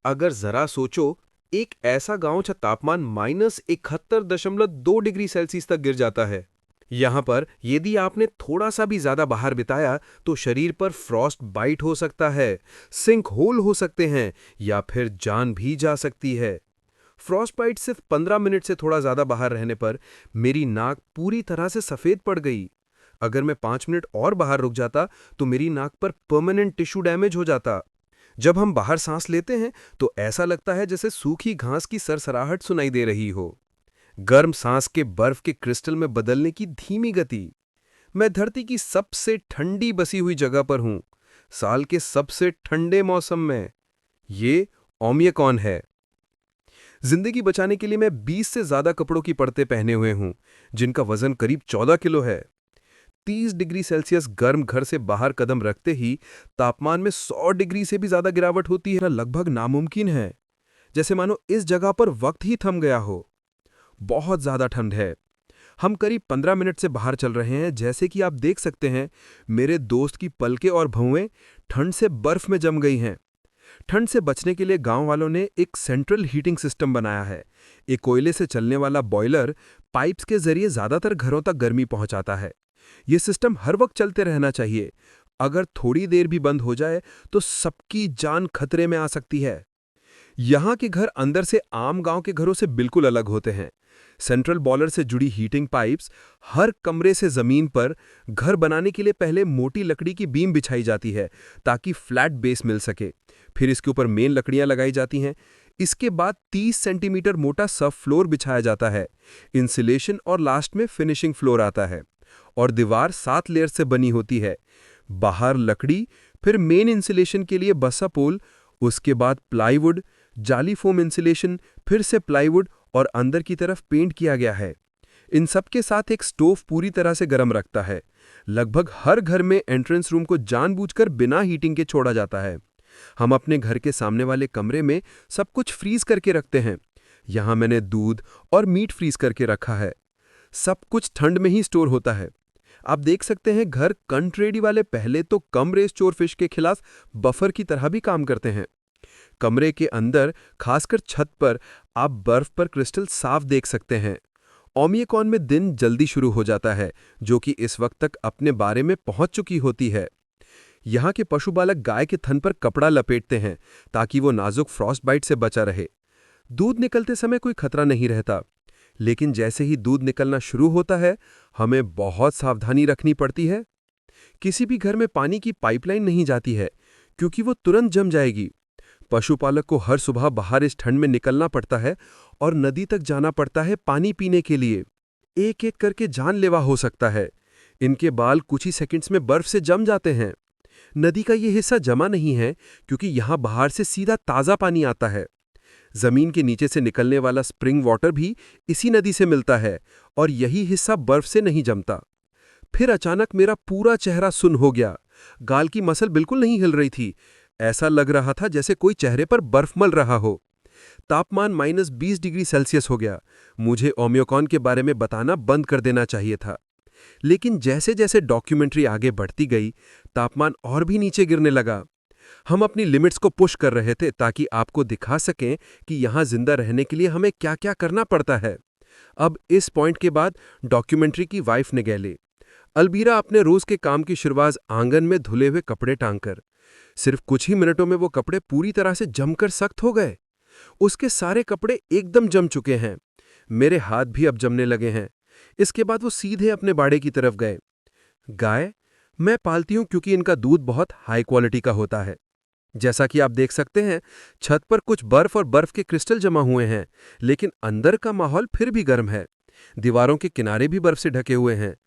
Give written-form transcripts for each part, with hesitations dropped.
अगर जरा सोचो, एक ऐसा गांव जहां तापमान -71.2 डिग्री सेल्सियस तक गिर जाता है। यहां पर यदि आपने थोड़ा सा भी ज्यादा बाहर बिताया तो शरीर पर फ्रॉस्ट बाइट हो सकता है, सिंक होल हो सकते हैं या फिर जान भी जा सकती है। फ्रॉस्ट बाइट सिर्फ 15 मिनट से थोड़ा ज्यादा बाहर रहने पर मेरी नाक पूरी तरह से सफेद पड़ गई। अगर मैं 5 मिनट और बाहर रुक जाता तो मेरी नाक पर परमानेंट टिश्यू डैमेज हो जाता। जब हम बाहर सांस लेते हैं तो ऐसा लगता है जैसे सूखी घास की सरसराहट सुनाई दे रही हो। गर्म सांस के बर्फ के क्रिस्टल में बदलने की धीमी गति। मैं धरती की सबसे ठंडी बसी हुई जगह पर हूं, साल के सबसे ठंडे मौसम में। ये ओमियकॉन है। जिंदगी बचाने के लिए मैं 20 से ज्यादा कपड़ों की परतें पहने हुए हूं, जिनका वजन करीब 14 किलो है। 30 डिग्री सेल्सियस गर्म घर से बाहर कदम रखते ही तापमान में 100 डिग्री से भी ज्यादा गिरावट होती है, लगभग नामुमकिन है। जैसे मानो इस जगह पर वक्त ही थम गया हो। बहुत ज्यादा ठंड है। हम करीब 15 मिनट से बाहर चल रहे हैं। जैसे कि आप देख सकते हैं, मेरे दोस्त की पलकें और भौएं ठंड से बर्फ में जम गई हैं। ठंड से बचने के लिए गांव वालों ने एक सेंट्रल हीटिंग सिस्टम बनाया है। एक कोयले से चलने वाला बॉयलर पाइप्स के जरिए ज्यादातर घरों तक गर्मी पहुंचाता है। यह सिस्टम हर वक्त चलते रहना चाहिए। अगर थोड़ी देर भी बंद हो जाए तो सबकी जान खतरे में आ सकती है। यहाँ के घर अंदर से आम गांव के घरों से बिल्कुल अलग होते हैं। सेंट्रल बॉयलर से जुड़ी हीटिंग पाइप्स हर कमरे से जमीन पर। घर बनाने के लिए पहले मोटी लकड़ी की बीम बिछाई जाती है ताकि फ्लैट बेस मिल सके। फिर इसके ऊपर मेन लकड़ियां लगाई जाती हैं। इसके बाद 30 सेंटीमीटर मोटा सब फ्लोर बिछाया जाता है, इंसुलेशन, और लास्ट में फिनिशिंग फ्लोर आता है। और दीवार 7 लेयर से बनी होती है। बाहर लकड़ी, फिर मेन इंसुलेशन के लिए बसा पोल, उसके बाद प्लाईवुड, जाली फोम इंसुलेशन, फिर से प्लाईवुड, और अंदर की तरफ पेंट किया गया है। इन सब के साथ एक स्टोव पूरी तरह से गर्म रखता है। लगभग हर घर में एंट्रेंस रूम को जानबूझकर बिना हीटिंग के छोड़ा जाता है। हम अपने घर के सामने वाले कमरे में सब कुछ फ्रीज करके रखते हैं। यहाँ मैंने दूध और मीट फ्रीज करके रखा है। सब कुछ ठंड में ही स्टोर होता है। आप देख सकते हैं, घर कंट्रेडी वाले पहले तो कम रेस चोर फिश के खिलाफ बफर की तरह भी काम करते हैं। कमरे के अंदर, खासकर छत पर, आप बर्फ पर क्रिस्टल साफ देख सकते हैं। ओमियकॉन में दिन जल्दी शुरू हो जाता है, जो कि इस वक्त तक अपने बारे में पहुंच चुकी होती है। यहाँ के पशुपालक गाय के थन पर कपड़ा लपेटते हैं ताकि वो नाजुक फ्रॉस्ट बाइट से बचा रहे। दूध निकलते समय कोई खतरा नहीं रहता, लेकिन जैसे ही दूध निकलना शुरू होता है, हमें बहुत सावधानी रखनी पड़ती है। किसी भी घर में पानी की पाइपलाइन नहीं जाती है, क्योंकि वो तुरंत जम जाएगी। पशुपालक को हर सुबह बाहर इस ठंड में निकलना पड़ता है और नदी तक जाना पड़ता है पानी पीने के लिए। एक एक करके जानलेवा हो सकता है। इनके बाल कुछ ही सेकंड्स में बर्फ से जम जाते हैं। नदी का ये हिस्सा जमा नहीं है, क्योंकि यहाँ बाहर से सीधा ताज़ा पानी आता है। जमीन के नीचे से निकलने वाला स्प्रिंग वाटर भी इसी नदी से मिलता है, और यही हिस्सा बर्फ से नहीं जमता। फिर अचानक मेरा पूरा चेहरा सुन्न हो गया। गाल की मसल बिल्कुल नहीं हिल रही थी। ऐसा लग रहा था जैसे कोई चेहरे पर बर्फ मल रहा हो। तापमान -20 डिग्री सेल्सियस हो गया। मुझे ओमियोकॉन के बारे में बताना बंद कर देना चाहिए था। लेकिन जैसे जैसे डॉक्यूमेंट्री आगे बढ़ती गई, तापमान और भी नीचे गिरने लगा। हम अपनी लिमिट्स को पुश कर रहे थे ताकि आपको दिखा सकें कि यहाँ जिंदा रहने के लिए हमें क्या-क्या करना पड़ता है। अब इस पॉइंट के बाद डॉक्यूमेंट्री की वाइफ ने गैले। अलबीरा अपने रोज के काम की शुरुआत आंगन में धुले हुए कपड़े टांगकर। सिर्फ कुछ ही मिनटों में वो कपड़े पूरी तरह से जमकर सख्त हो गए। उसके सारे कपड़े एकदम जम चुके हैं। मेरे हाथ भी अब जमने लगे हैं। इसके बाद वो सीधे अपने बाड़े की तरफ गए। गाय मैं पालती हूं क्योंकि इनका दूध बहुत हाई क्वालिटी का होता है। जैसा कि आप देख सकते हैं, छत पर कुछ बर्फ और बर्फ के क्रिस्टल जमा हुए हैं, लेकिन अंदर का माहौल फिर भी गर्म है। दीवारों के किनारे भी बर्फ से ढके हुए हैं।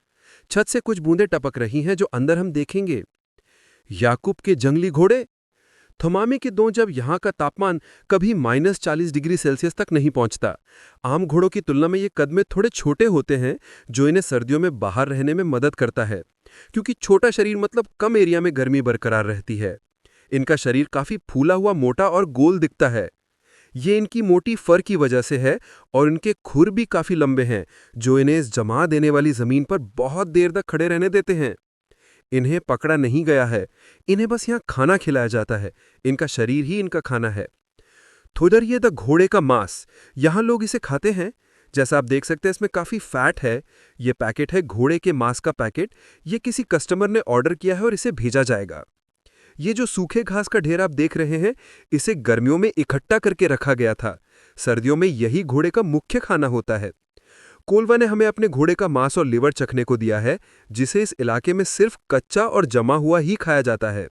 छत से कुछ बूंदें टपक रही हैं जो अंदर हम देखेंगे। याकूब के जंगली घोड़े। थोमामी के दो जब यहाँ का तापमान कभी -40 डिग्री सेल्सियस तक नहीं पहुँचता। आम घोड़ों की तुलना में ये कद में थोड़े छोटे होते हैं, जो इन्हें सर्दियों में बाहर रहने में मदद करता है, क्योंकि छोटा शरीर मतलब कम एरिया में गर्मी बरकरार रहती है। इनका शरीर काफी फूला हुआ, मोटा और गोल दिखता है। ये इनकी मोटी फर की वजह से है, और इनके खुर भी काफी लंबे हैं, जो इन्हें इस जमा देने वाली जमीन पर बहुत देर तक खड़े रहने देते हैं। इन्हें पकड़ा नहीं गया है, इन्हें बस यहाँ खाना खिलाया जाता है। इनका शरीर ही इनका खाना है। तो इधर ये द घोड़े का मांस, यहाँ लोग इसे खाते हैं। जैसा आप देख सकते हैं इसमें काफ़ी फैट है। ये पैकेट है घोड़े के मांस का पैकेट। ये किसी कस्टमर ने ऑर्डर किया है और इसे भेजा जाएगा। ये जो सूखे घास का ढेर आप देख रहे हैं, इसे गर्मियों में इकट्ठा करके रखा गया था। सर्दियों में यही घोड़े का मुख्य खाना होता है। कोलवा ने हमें अपने घोड़े का मांस और लिवर चखने को दिया है, जिसे इस इलाके में सिर्फ कच्चा और जमा हुआ ही खाया जाता है।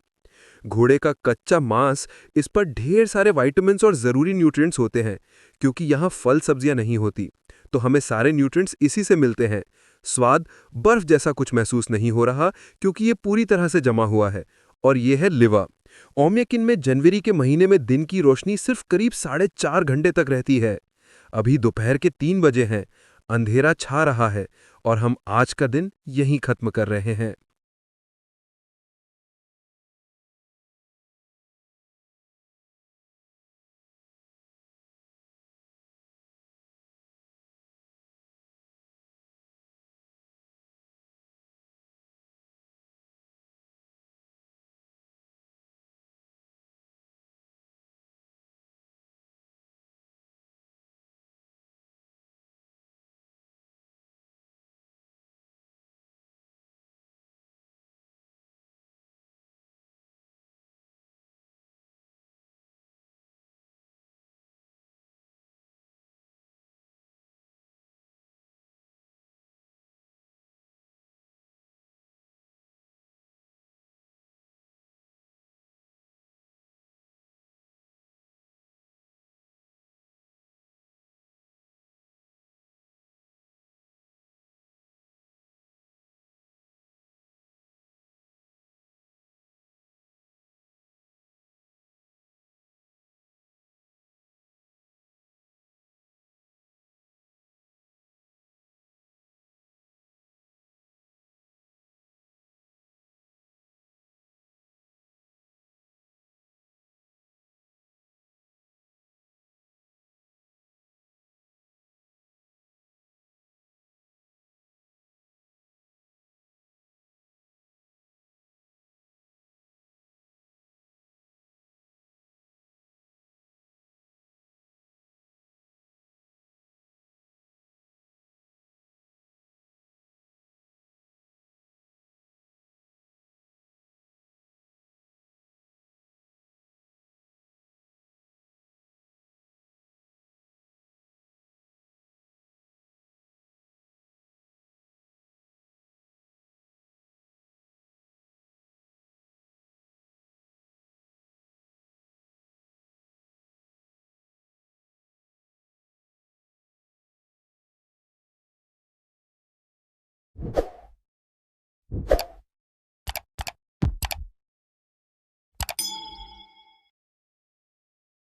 घोड़े का कच्चा मांस, इस पर ढेर सारे विटामिन्स और ज़रूरी न्यूट्रिएंट्स होते हैं। क्योंकि यहाँ फल सब्जियां नहीं होती, तो हमें सारे न्यूट्रिएंट्स इसी से मिलते हैं। स्वाद बर्फ जैसा कुछ महसूस नहीं हो रहा, क्योंकि ये पूरी तरह से जमा हुआ है। और ये है लिवा। ओम्याकिन में जनवरी के महीने में दिन की रोशनी सिर्फ करीब 4.5 घंटे तक रहती है। अभी दोपहर के 3 बजे हैं। अंधेरा छा रहा है और हम आज का दिन यहीं खत्म कर रहे हैं।